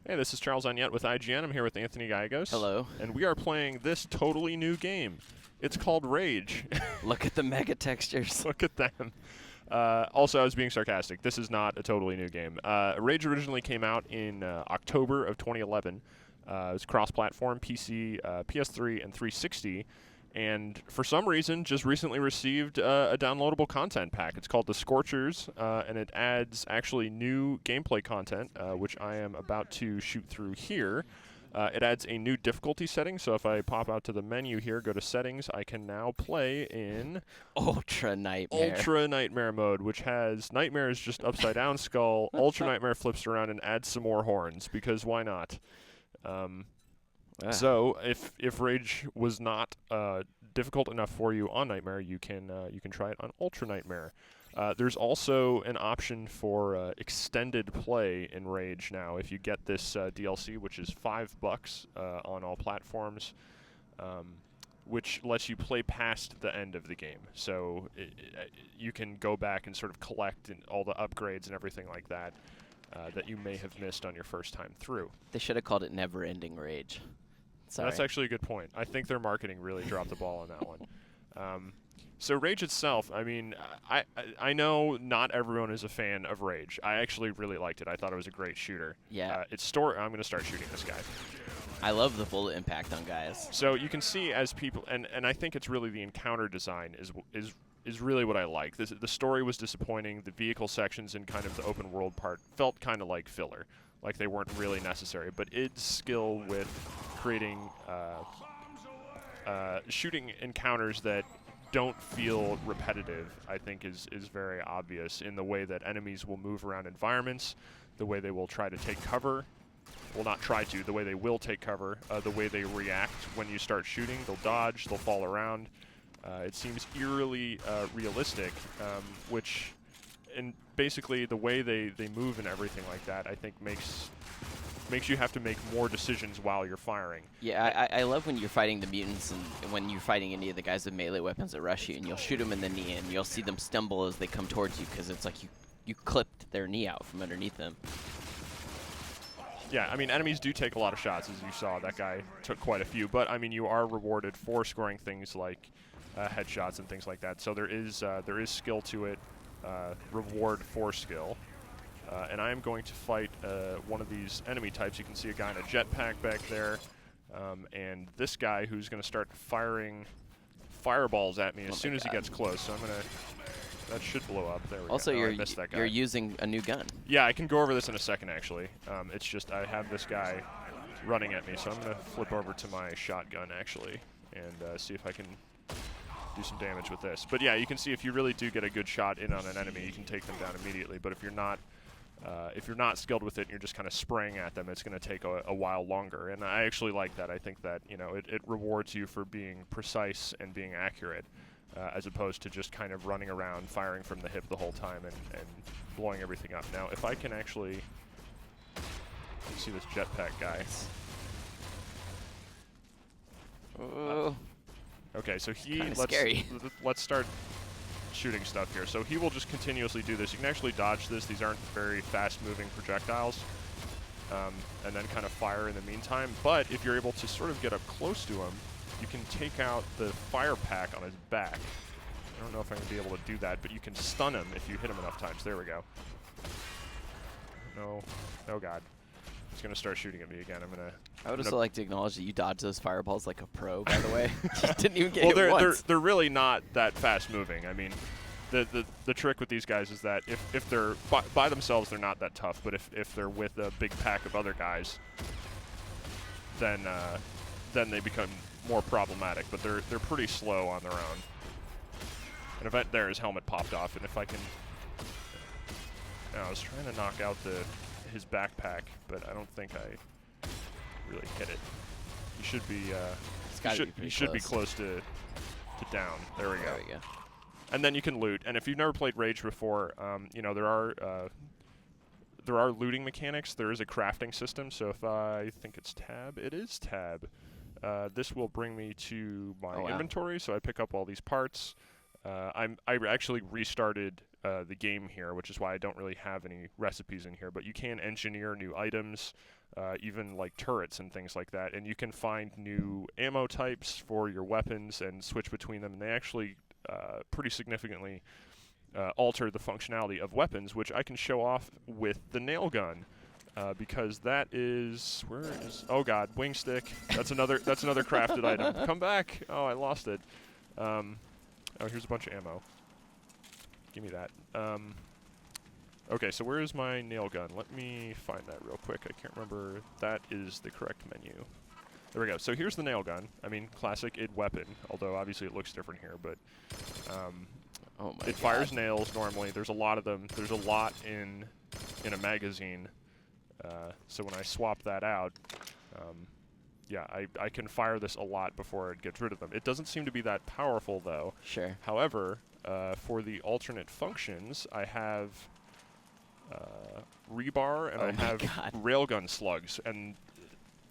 Hey, this is Charles Onyett with IGN. I'm here with Anthony Gallegos. Hello. And we are playing this totally new game. It's called Rage. Look at the mega textures. Look at them. Also, I was being sarcastic. This is not a totally new game. Rage originally came out in October of 2011. It was cross-platform, PC, PS3, and 360. And for some reason, just recently received a downloadable content pack. It's called the Scorchers, and it adds actually new gameplay content, which I am about to shoot through here. It adds a new difficulty setting, so if I pop out to the menu here, go to settings, I can now play in Ultra Nightmare. Ultra Nightmare mode, which has Nightmare's just upside down skull, Ultra Nightmare flips around and adds some more horns, because why not? So if Rage was not difficult enough for you on Nightmare, you can try it on Ultra Nightmare. There's also an option for extended play in Rage now. If you get this DLC, which is $5 on all platforms, which lets you play past the end of the game. So you can go back and sort of collect all the upgrades and everything like that that you may have missed on your first time through. They should have called it Never Ending Rage. Sorry. That's actually a good point. I think their marketing really dropped the ball on that one. So Rage itself, I mean, I know not everyone is a fan of Rage. I actually really liked it. I thought it was a great shooter. Yeah. I'm going to start shooting this guy. I love the bullet impact on guys. So you can see as people, and I think it's really the encounter design is really what I like. The story was disappointing. The vehicle sections and kind of the open world part felt kind of like filler, like they weren't really necessary. But its skill with creating shooting encounters that don't feel repetitive, I think is very obvious in the way that enemies will move around environments, the way they will try to take cover. Well, not try to, the way they will take cover, the way they react when you start shooting. They'll dodge, they'll fall around. It seems eerily realistic, which, and basically the way they move and everything like that, I think makes you have to make more decisions while you're firing. Yeah, I love when you're fighting the mutants and when you're fighting any of the guys with melee weapons that rush you, and you'll shoot them in the knee and you'll see them stumble as they come towards you because it's like you clipped their knee out from underneath them. Yeah, I mean, enemies do take a lot of shots, as you saw. That guy took quite a few, but I mean, you are rewarded for scoring things like headshots and things like that. So there is skill to it, reward for skill. And I am going to fight one of these enemy types. You can see a guy in a jetpack back there, and this guy who's going to start firing fireballs at me as soon as he gets close. So I'm going to. That should blow up. There we also, go. I missed that guy. You're using a new gun. Yeah, I can go over this in a second, actually. It's just I have this guy running at me, so I'm going to flip over to my shotgun, actually, and see if I can do some damage with this. But yeah, you can see if you really do get a good shot in on an enemy, you can take them down immediately. But if you're not skilled with it and you're just kind of spraying at them, it's going to take a while longer. And I actually like that. I think that it rewards you for being precise and being accurate. As opposed to just kind of running around, firing from the hip the whole time and blowing everything up. Now, if I can actually see this jetpack guy. Okay, so let's start shooting stuff here. So he will just continuously do this. You can actually dodge this. These aren't very fast-moving projectiles. And then kind of fire in the meantime. But if you're able to sort of get up close to him, you can take out the fire pack on his back. I don't know if I'm going to be able to do that, but you can stun him if you hit him enough times. There we go. No. Oh, God. He's going to start shooting at me again. I would also like to acknowledge that you dodge those fireballs like a pro, by the way. You didn't even get it once. They're really not that fast-moving. I mean, the trick with these guys is that if they're by themselves, they're not that tough. But if they're with a big pack of other guys, then they become more problematic, but they're pretty slow on their own. An event there, his helmet popped off, and if I can... I was trying to knock out his backpack, but I don't think I really hit it. He should be... he should be close to down. There we go. There we go. And then you can loot. And if you've never played Rage before, there are looting mechanics. There is a crafting system, so if I think it's tab, it is tab. This will bring me to my inventory, so I pick up all these parts. I actually restarted the game here, which is why I don't really have any recipes in here. But you can engineer new items, even like turrets and things like that, and you can find new ammo types for your weapons and switch between them. And they actually pretty significantly alter the functionality of weapons, which I can show off with the nail gun. Because that is, where is, oh god, wing stick. That's another crafted item. Come back. Oh, I lost it. Oh, here's a bunch of ammo. Give me that. Okay, so where is my nail gun? Let me find that real quick. I can't remember. That is the correct menu. There we go. So here's the nail gun. I mean, classic id weapon, although obviously it looks different here, but it fires nails normally. There's a lot of them. There's a lot in a magazine. So when I swap that out, yeah, I can fire this a lot before it gets rid of them. It doesn't seem to be that powerful, though. Sure. However, for the alternate functions, I have rebar and I have railgun slugs. And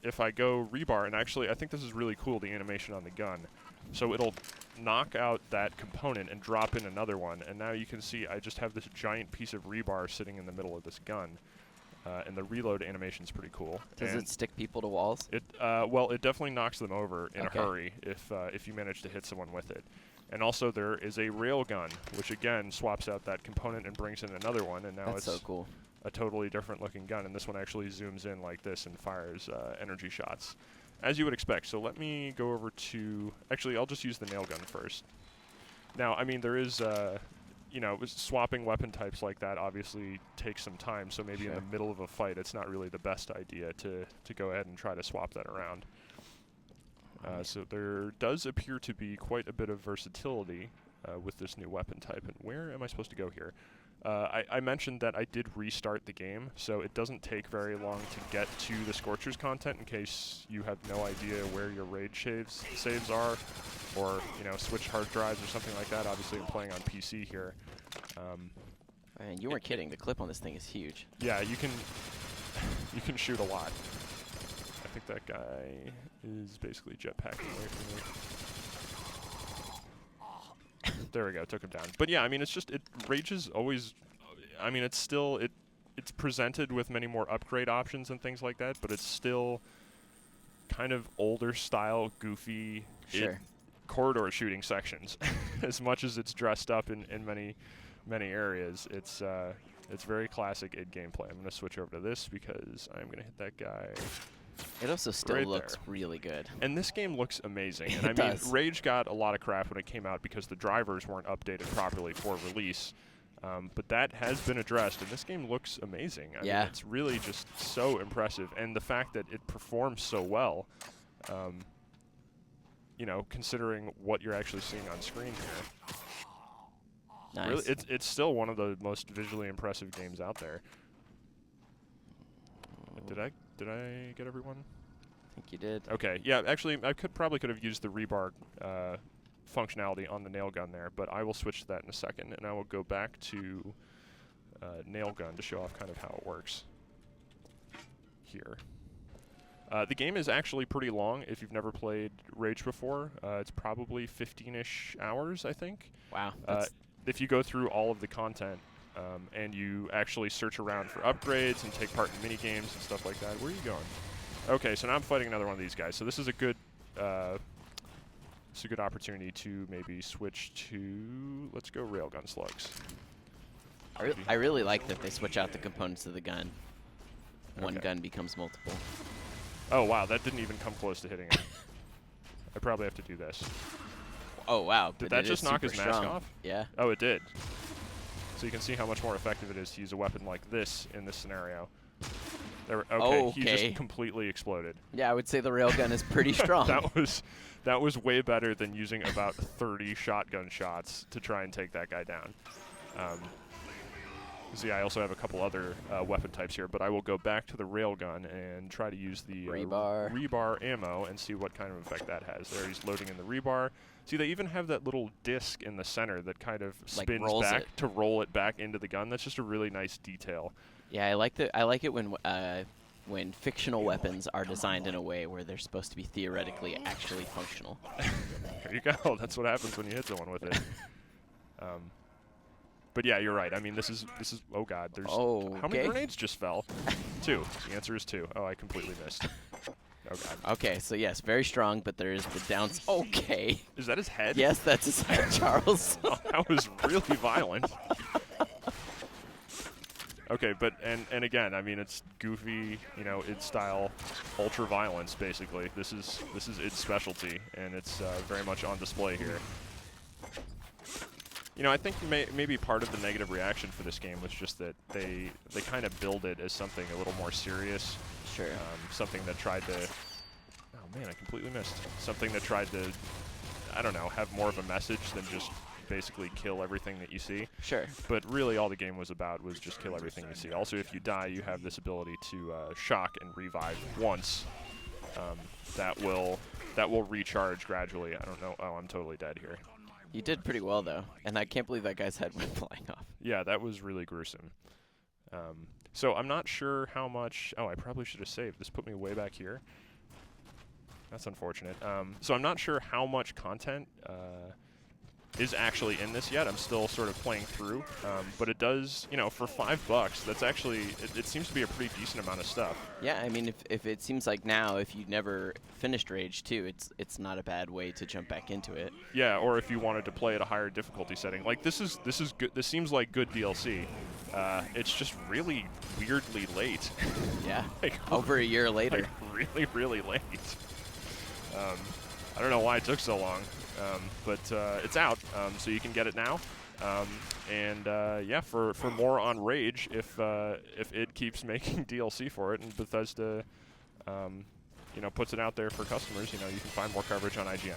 if I go rebar, and actually I think this is really cool, the animation on the gun. So it'll knock out that component and drop in another one. And now you can see I just have this giant piece of rebar sitting in the middle of this gun. And the reload animation is pretty cool. Does it stick people to walls? Well, it definitely knocks them over in a hurry if you manage to hit someone with it. And also there is a railgun, which again swaps out that component and brings in another one, and now it's so cool. A totally different looking gun. And this one actually zooms in like this and fires energy shots, as you would expect. So let me go over to, actually I'll just use the nail gun first. Now, I mean, there is you know, swapping weapon types like that obviously takes some time, so maybe in the middle of a fight it's not really the best idea to go ahead and try to swap that around. So there does appear to be quite a bit of versatility with this new weapon type. And where am I supposed to go here? I mentioned that I did restart the game, so it doesn't take very long to get to the Scorchers content in case you have no idea where your raid saves are, or, you know, switch hard drives or something like that. Obviously, I'm playing on PC here. Man, you weren't kidding. The clip on this thing is huge. Yeah, you can shoot a lot. I think that guy is basically jetpacking away from me. There we go, took him down. But yeah, I mean, it's just, Rage is always, I mean, it's still, it's presented with many more upgrade options and things like that, but it's still kind of older style, goofy, corridor shooting sections. As much as it's dressed up in many areas, it's very classic id gameplay. I'm going to switch over to this because I'm going to hit that guy. It also still looks really good. And this game looks amazing. And I mean, Rage got a lot of crap when it came out because the drivers weren't updated properly for release. But that has been addressed, and this game looks amazing. I mean, it's really just so impressive. And the fact that it performs so well, you know, considering what you're actually seeing on screen here. Nice. Really, it's still one of the most visually impressive games out there. Did I get everyone? I think you did. Okay, yeah, actually, I probably could have used the rebar functionality on the nail gun there, but I will switch to that in a second, and I will go back to nail gun to show off kind of how it works here. The game is actually pretty long if you've never played Rage before. It's probably 15-ish hours, I think. Wow. If you go through all of the content, and you actually search around for upgrades and take part in mini games and stuff like that. Where are you going? Okay, so now I'm fighting another one of these guys. So this is a good opportunity to maybe switch to, let's go railgun slugs. I really like that they switch out the components of the gun. One gun becomes multiple. Oh wow, that didn't even come close to hitting it. I probably have to do this. Oh wow. Did that just knock his mask off? Yeah. Oh, it did. So you can see how much more effective it is to use a weapon like this in this scenario. Okay, he just completely exploded. Yeah, I would say the railgun is pretty strong. That was way better than using about 30 shotgun shots to try and take that guy down. See, I also have a couple other weapon types here, but I will go back to the railgun and try to use the rebar ammo and see what kind of effect that has. There, he's loading in the rebar. See, they even have that little disc in the center that kind of spins back to roll it back into the gun. That's just a really nice detail. Yeah, I like it when fictional weapons are designed in a way where they're supposed to be theoretically actually functional. There you go. That's what happens when you hit someone with it. But yeah, you're right. I mean, this is. Oh God, there's. Oh, How many okay. grenades just fell? 2. The answer is 2. Oh, I completely missed. Oh God. Okay, so yes, very strong, but there is the downs. Okay. Is that his head? Yes, that's his head, Charles. Oh, that was really violent. Okay, but and again, I mean, it's goofy, you know, id style, ultra violence. Basically, this is its specialty, and it's very much on display here. You know, I think maybe part of the negative reaction for this game was just that they kind of build it as something a little more serious. Sure. Something that tried to. Oh man, I completely missed. Something that tried to, I don't know, have more of a message than just basically kill everything that you see. Sure. But really all the game was about was just kill everything you see. Also, if you die, you have this ability to shock and revive once. That will recharge gradually. I don't know. Oh, I'm totally dead here. You did pretty well, though. And I can't believe that guy's head went flying off. Yeah, that was really gruesome. So I'm not sure how much... Oh, I probably should have saved. This put me way back here. That's unfortunate. So I'm not sure how much content is actually in this yet. I'm still sort of playing through, but it does, you know, for $5, that's actually, it seems to be a pretty decent amount of stuff. Yeah, I mean, if it seems like now, if you never finished Rage 2, it's not a bad way to jump back into it. Yeah, or if you wanted to play at a higher difficulty setting. Like, this is good. This seems like good DLC. It's just really weirdly late. Yeah, like, over a year later. Like, really, really late. I don't know why it took so long. But it's out, so you can get it now. Yeah, for more on Rage, if it keeps making DLC for it and Bethesda, you know, puts it out there for customers, you know, you can find more coverage on IGN.